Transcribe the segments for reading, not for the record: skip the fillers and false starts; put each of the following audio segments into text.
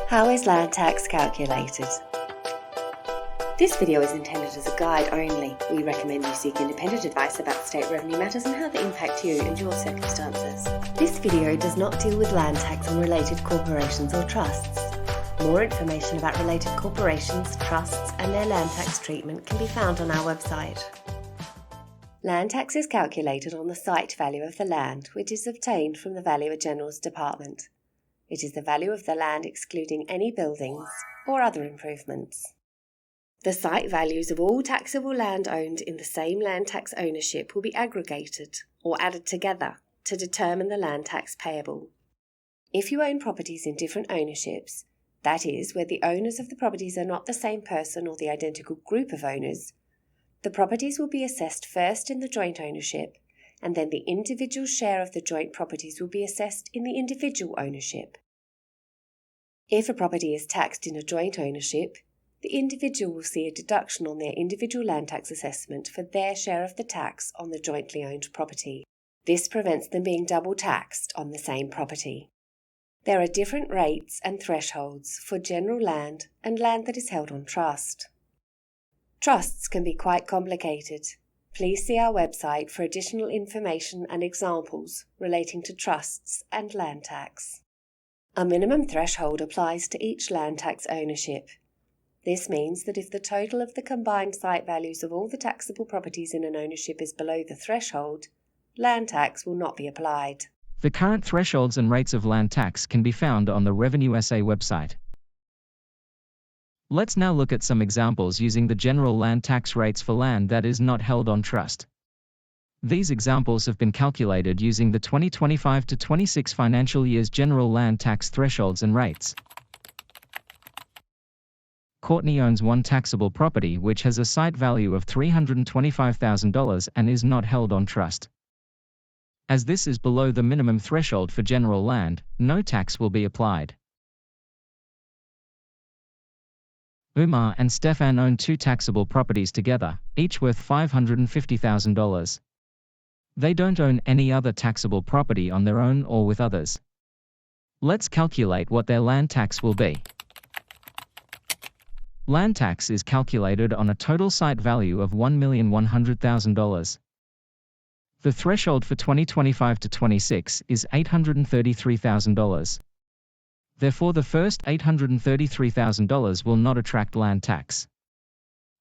How is land tax calculated? This video is intended as a guide only. We recommend you seek independent advice about state revenue matters and how they impact you and your circumstances. This video does not deal with land tax on related corporations or trusts. More information about related corporations, trusts and their land tax treatment can be found on our website. Land tax is calculated on the site value of the land, which is obtained from the Valuer General's Department. It is the value of the land excluding any buildings or other improvements. The site values of all taxable land owned in the same land tax ownership will be aggregated or added together to determine the land tax payable. If you own properties in different ownerships, that is, where the owners of the properties are not the same person or the identical group of owners, the properties will be assessed first in the joint ownership, and then the individual share of the joint properties will be assessed in the individual ownership. If a property is taxed in a joint ownership, the individual will see a deduction on their individual land tax assessment for their share of the tax on the jointly owned property. This prevents them being double taxed on the same property. There are different rates and thresholds for general land and land that is held on trust. Trusts can be quite complicated. Please see our website for additional information and examples relating to trusts and land tax. A minimum threshold applies to each land tax ownership. This means that if the total of the combined site values of all the taxable properties in an ownership is below the threshold, land tax will not be applied. The current thresholds and rates of land tax can be found on the RevenueSA website. Let's now look at some examples using the general land tax rates for land that is not held on trust. These examples have been calculated using the 2025 to 26 financial year's general land tax thresholds and rates. Courtney owns one taxable property which has a site value of $325,000 and is not held on trust. As this is below the minimum threshold for general land, no tax will be applied. Umar and Stefan own two taxable properties together, each worth $550,000. They don't own any other taxable property on their own or with others. Let's calculate what their land tax will be. Land tax is calculated on a total site value of $1,100,000. The threshold for 2025 to 26 is $833,000. Therefore, the first $833,000 will not attract land tax.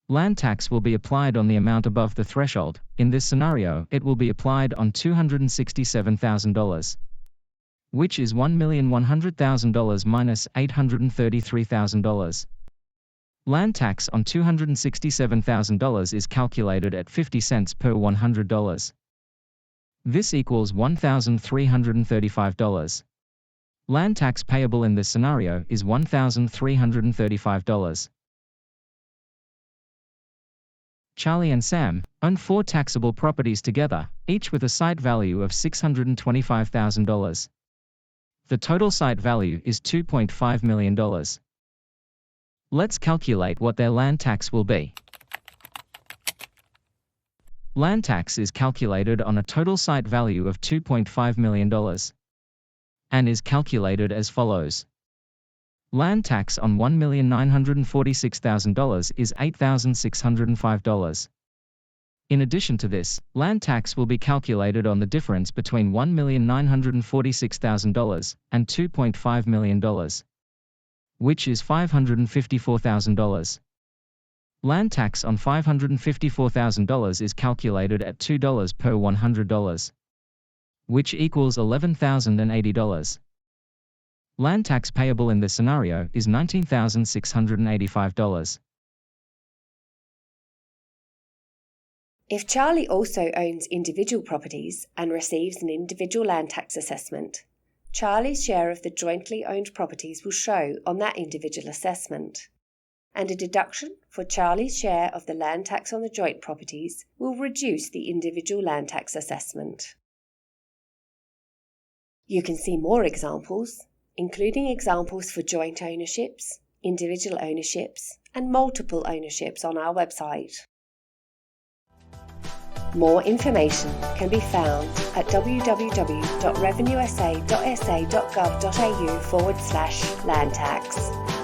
Land tax will be applied on the amount above the threshold. In this scenario, it will be applied on $267,000, which is $1,100,000 minus $833,000. Land tax on $267,000 is calculated at 50 cents per $100. This equals $1,335. Land tax payable in this scenario is $1,335. Charlie and Sam own four taxable properties together, each with a site value of $625,000. The total site value is $2.5 million. Let's calculate what their land tax will be. Land tax is calculated on a total site value of $2.5 million. And is calculated as follows. Land tax on $1,946,000 is $8,605. In addition to this, land tax will be calculated on the difference between $1,946,000 and $2.5 million, which is $554,000. Land tax on $554,000 is calculated at $2 per $100. Which equals $11,080. Land tax payable in this scenario is $19,685. If Charlie also owns individual properties and receives an individual land tax assessment, Charlie's share of the jointly owned properties will show on that individual assessment, and a deduction for Charlie's share of the land tax on the joint properties will reduce the individual land tax assessment. You can see more examples, including examples for joint ownerships, individual ownerships, and multiple ownerships on our website. More information can be found at www.revenuesa.sa.gov.au/land tax.